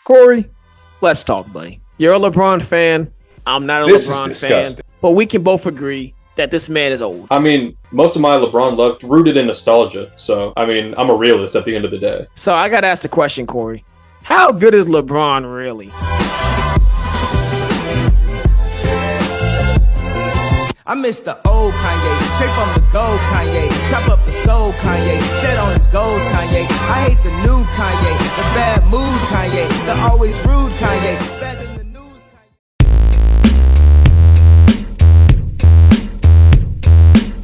Corey, let's talk, buddy. You're a LeBron fan. I'm not a This is LeBron fan, disgusting. but we can both agree that this man is old. I mean, most of my LeBron love rooted in nostalgia. So, I mean, I'm a realist at the end of the day. So I got to ask the question, Corey. How good is LeBron really? I miss the old Kanye, straight from the gold Kanye, chop up the soul Kanye, set on his goals Kanye. I hate the new Kanye, the bad mood Kanye, the always rude Kanye, spaz in the news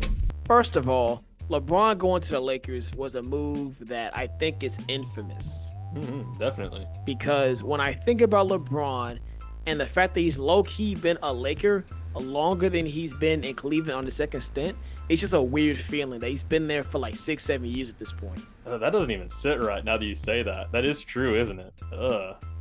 Kanye. First of all, LeBron going to the Lakers was a move that I think is infamous. Definitely. Because when I think about LeBron and the fact that he's low-key been a Laker longer than he's been in Cleveland on the second stint, it's just a weird feeling that he's been there for like 6-7 years at this point. That doesn't even sit right now that you say that. That is true, isn't it?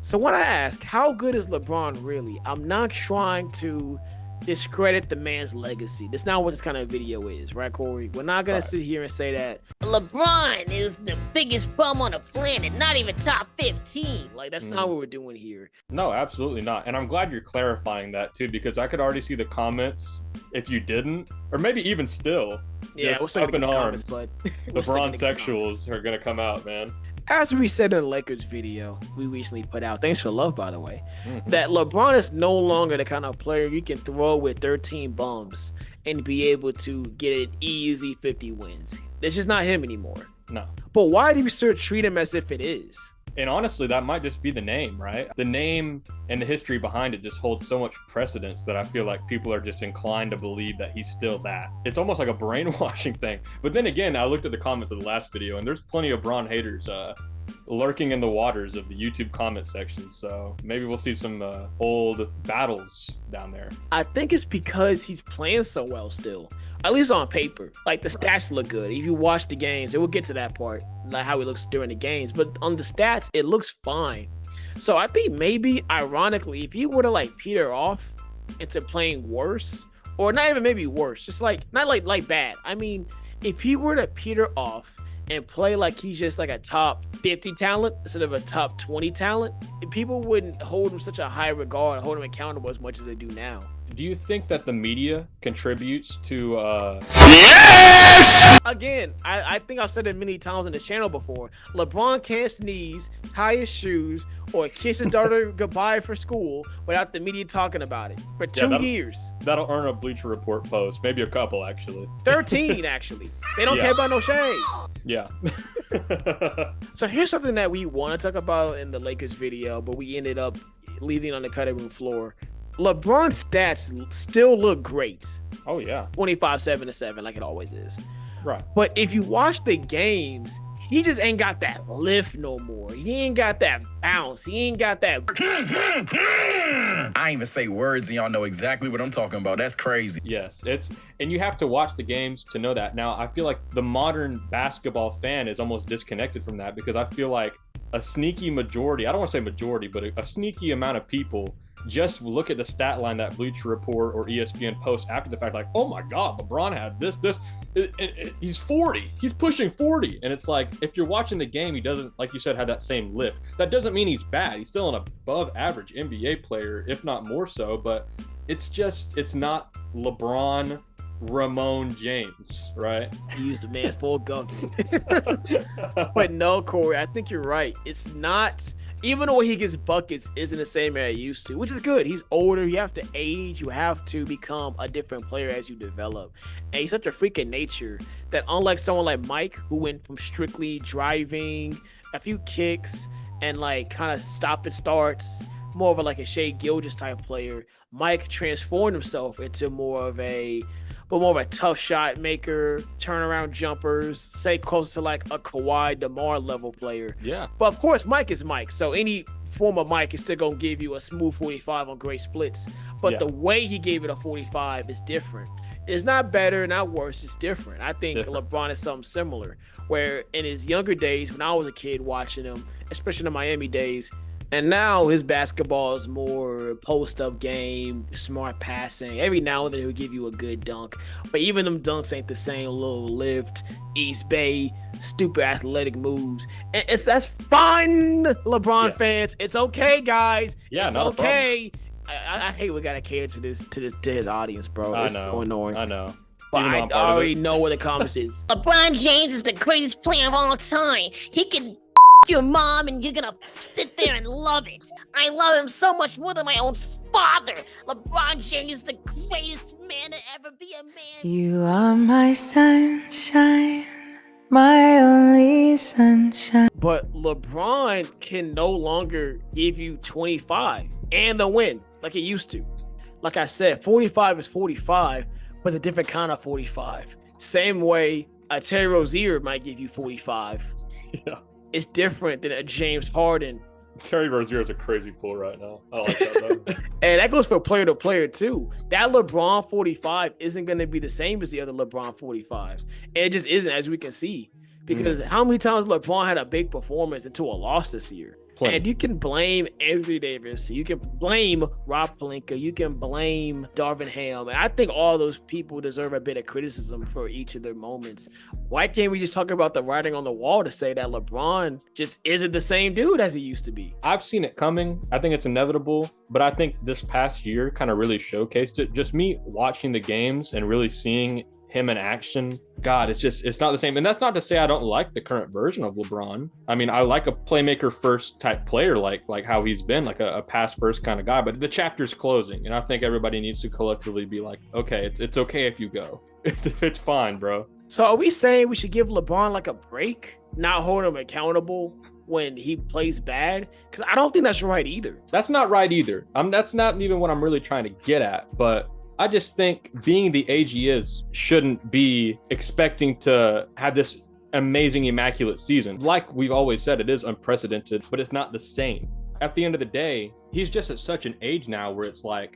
So when I ask, how good is LeBron really? I'm not trying to discredit the man's legacy. That's not what this kind of video is, right, Corey? We're not going to sit here and say that LeBron is the biggest bum on the planet, not even top 15. Like, that's not what we're doing here. No, absolutely not. And I'm glad you're clarifying that too, because I could already see the comments if you didn't, or maybe even still. Yeah, we're just still up in gonna arms. comments, but LeBron sexuals are gonna come out, man. As we said in the Lakers video we recently put out, thanks for love, by the way, that LeBron is no longer the kind of player you can throw with 13 bums and be able to get an easy 50 wins. That's just not him anymore. No. But why do we still treat him as if it is? And honestly, that might just be the name, right? The name and the history behind it just holds so much precedence that I feel like people are just inclined to believe that he's still that. It's almost like a brainwashing thing. But then again, I looked at the comments of the last video, and there's plenty of Bron haters lurking in the waters of the YouTube comment section. So maybe we'll see some old battles down there. I think it's because he's playing so well still. At least on paper. Like, the stats look good. If you watch the games, and we'll get to that part, like how he looks during the games, but on the stats, it looks fine. So I think maybe, ironically, if he were to like peter off into playing worse, or not even maybe worse, just like, not like bad. I mean, if he were to peter off and play like he's just like a top 50 talent instead of a top 20 talent, people wouldn't hold him such a high regard and hold him accountable as much as they do now. Do you think that the media contributes to Again, I think I've said it many times on this channel before. LeBron can't sneeze, tie his shoes, or kiss his daughter goodbye for school without the media talking about it for 2 years. That'll earn a Bleacher Report post, maybe a couple actually. 13 actually. They don't care about no shade. Yeah. So here's something that we want to talk about in the Lakers video, but we ended up leaving on the cutting room floor. LeBron's stats still look great. Oh yeah. 25-7-7 like it always is. Right. But if you watch the games, he just ain't got that lift no more. He ain't got that bounce. He ain't got that. I ain't even say words and y'all know exactly what I'm talking about. That's crazy. Yes, and you have to watch the games to know that. Now, I feel like the modern basketball fan is almost disconnected from that, because I feel like a sneaky majority, I don't want to say majority, but a sneaky amount of people just look at the stat line that Bleacher Report or ESPN posts after the fact, like, oh my God, LeBron had this. He's 40. He's pushing 40. And it's like, if you're watching the game, he doesn't, like you said, have that same lift. That doesn't mean he's bad. He's still an above average NBA player, if not more so. But it's not LeBron Ramon James, right? He used the man's full government. But no, Corey, I think you're right. It's not, even though he gets buckets isn't the same as he used to, which is good. He's older. You have to age. You have to become a different player as you develop. And he's such a freak of nature that, unlike someone like Mike, who went from strictly driving, a few kicks, and like kind of stop and starts, more of a like a Shea Gilgeous type player, Mike transformed himself into more of a tough shot maker, turnaround jumpers, say close to like a Kawhi DeMar level player. Yeah. But of course, Mike is Mike. So any form of Mike is still going to give you a smooth 45 on great splits. But the way he gave it a 45 is different. It's not better, not worse. It's different. I think LeBron is something similar, where in his younger days, when I was a kid watching him, especially in the Miami days, And now his basketball is more post-up game, smart passing. Every now and then he'll give you a good dunk. But even them dunks ain't the same. Little lift, East Bay, stupid athletic moves. And that's fine, LeBron fans. It's okay, guys. Yeah, it's not okay. I hate we gotta cater to his audience, bro. It's so annoying. I know. But I already know what the comments is. LeBron James is the greatest player of all time. He can your mom and you're gonna sit there and love it. I love him so much more than my own father. LeBron James is the greatest man to ever be a man. You are my sunshine, my only sunshine. But LeBron can no longer give you 25 and the win like it used to. Like I said, 45 is 45, but it's a different kind of 45. Same way a Terry Rozier might give you 45. Yeah. It's different than a James Harden. Terry Rozier is a crazy pull right now. I like that though. And that goes for player to player too. That LeBron 45 isn't going to be the same as the other LeBron 45. And it just isn't, as we can see. Because how many times LeBron had a big performance into a loss this year? Plenty. And you can blame Anthony Davis. You can blame Rob Pelinka. You can blame Darvin Ham. And I think all those people deserve a bit of criticism for each of their moments. Why can't we just talk about the writing on the wall to say that LeBron just isn't the same dude as he used to be? I've seen it coming. I think it's inevitable. But I think this past year kind of really showcased it. Just me watching the games and really seeing him in action. God, it's not the same. And that's not to say I don't like the current version of LeBron. I mean, I like a playmaker first type player, like how he's been, like a pass first kind of guy. But the chapter's closing, and I think everybody needs to collectively be like, okay, it's okay if you go. It's fine, bro. So are we saying we should give LeBron like a break, not hold him accountable when he plays bad? Because I don't think that's right either. That's not right either. That's not even what I'm really trying to get at. But I just think being the age he is shouldn't be expecting to have this amazing, immaculate season. Like we've always said, it is unprecedented, but it's not the same. At the end of the day, he's just at such an age now where it's like,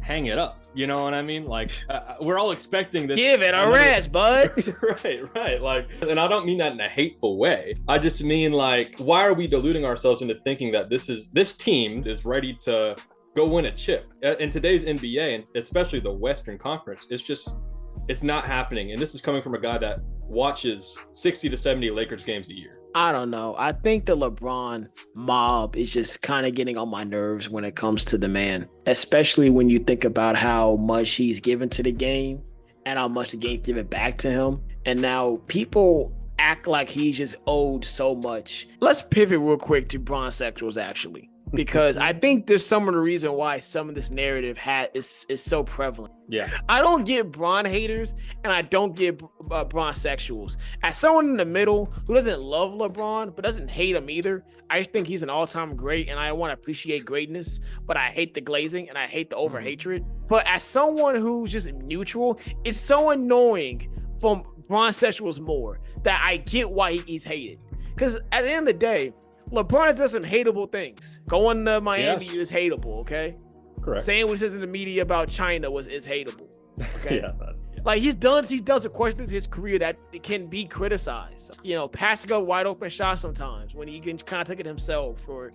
hang it up. You know what I mean? Like, we're all expecting this. Give it a rest, bud. Right. Like, and I don't mean that in a hateful way. I just mean like, why are we deluding ourselves into thinking that this team is ready to go win a chip? In today's NBA, and especially the Western Conference, it's not happening. And this is coming from a guy that watches 60 to 70 Lakers games a year. I don't know. I think the LeBron mob is just kind of getting on my nerves when it comes to the man, especially when you think about how much he's given to the game and how much the game's given back to him. And now people act like he's just owed so much. Let's pivot real quick to Bron sexuals, actually. Because I think there's some of the reason why some of this narrative is so prevalent. Yeah. I don't get Bron haters and I don't get Bron sexuals. As someone in the middle who doesn't love LeBron but doesn't hate him either, I think he's an all-time great and I want to appreciate greatness, but I hate the glazing and I hate the over-hatred. But as someone who's just neutral, it's so annoying from Bron sexuals more that I get why he's hated. Because at the end of the day, LeBron does some hateable things. Going to Miami is hateable, okay? Correct. Saying what he says in the media about China is hateable, okay? Yeah. Like he's done some questions in his career that can be criticized. You know, passing up wide open shots sometimes when he can kind of take it himself, or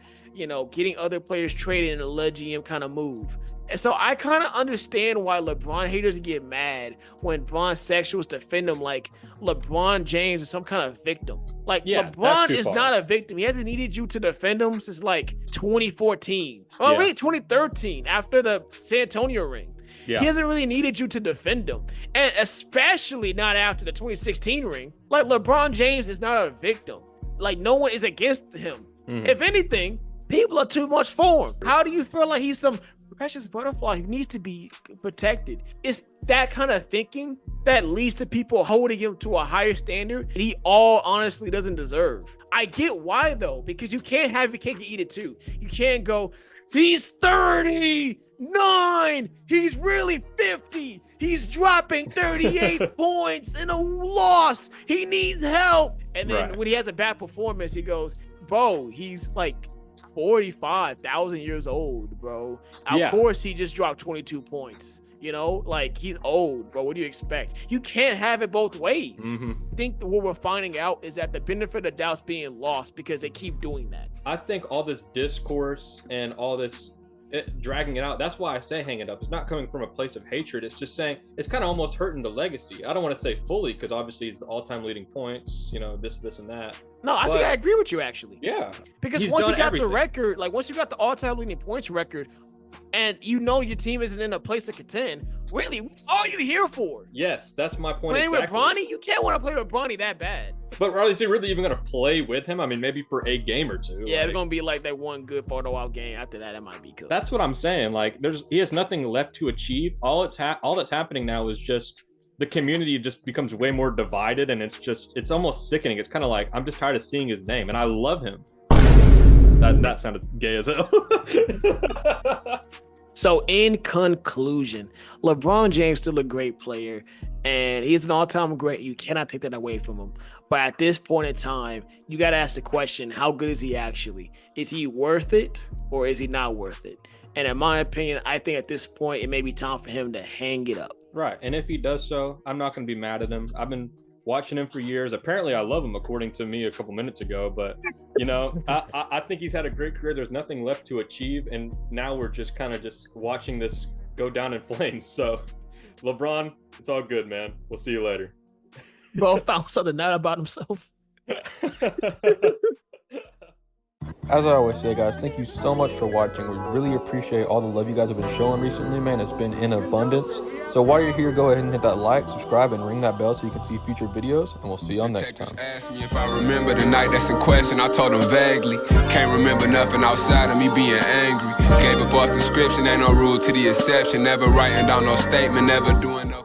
getting other players traded in a Le GM kind of move. And so I kind of understand why LeBron haters get mad when Bron sexuals defend him like LeBron James is some kind of victim. Like LeBron is not a victim. He hasn't needed you to defend him since like 2014. Oh, wait, 2013 after the San Antonio ring. Yeah. He hasn't really needed you to defend him. And especially not after the 2016 ring. Like LeBron James is not a victim. Like no one is against him. If anything, people are too much for him. How do you feel like he's some precious butterfly who needs to be protected? It's that kind of thinking that leads to people holding him to a higher standard that he all honestly doesn't deserve. I get why though, because you can't have your cake and eat it too. You can't go, he's 39, he's really 50, he's dropping 38 points in a loss, he needs help. And then when he has a bad performance, he goes, bro, he's like 45,000 years old, bro. Of course he just dropped 22 points. You know, like, he's old, bro. What do you expect? You can't have it both ways. I think what we're finding out is that the benefit of the doubt's being lost because they keep doing that. I think all this discourse and all this dragging it out, that's why I say hang it up. It's not coming from a place of hatred. It's just saying it's kind of almost hurting the legacy. I don't want to say fully because obviously it's the all-time leading points, you know, this and that. No, I think I agree with you, actually. Yeah. Because He's once you done got everything. the record, like once you got the all-time leading points record, and you know your team isn't in a place to contend, really, what are you here for? Yes, that's my point. Playing exactly. with Bronny? You can't want to play with Bronny that bad. But is he really even going to play with him? I mean, maybe for a game or two. Yeah, it's going to be like that one good photo out game. After that, it might be good. That's what I'm saying. Like, he has nothing left to achieve. All that's happening now is just the community just becomes way more divided, and it's almost sickening. It's kind of like, I'm just tired of seeing his name, and I love him. That sounded gay as hell. So in conclusion, LeBron James still a great player, and he's an all-time great. You cannot take that away from him. But at this point in time, you got to ask the question, how good is he actually? Is he worth it, or is he not worth it? And in my opinion, I think at this point, it may be time for him to hang it up. Right. And if he does so, I'm not going to be mad at him. I've been watching him for years. Apparently, I love him, according to me a couple minutes ago. But, you know, I think he's had a great career. There's nothing left to achieve. And now we're just kind of just watching this go down in flames. So, LeBron, it's all good, man. We'll see you later. Bro found something out about himself. As I always say, guys, thank you so much for watching. We really appreciate all the love you guys have been showing recently, man. It's been in abundance. So while you're here, go ahead and hit that like, subscribe, and ring that bell so you can see future videos, and we'll see y'all next time. Asked me if I remember the night that's in question. I told him vaguely. Can't remember nothing outside of me being angry. Gave a false description, ain't no rule to the exception. Never writing down no statement, never doing no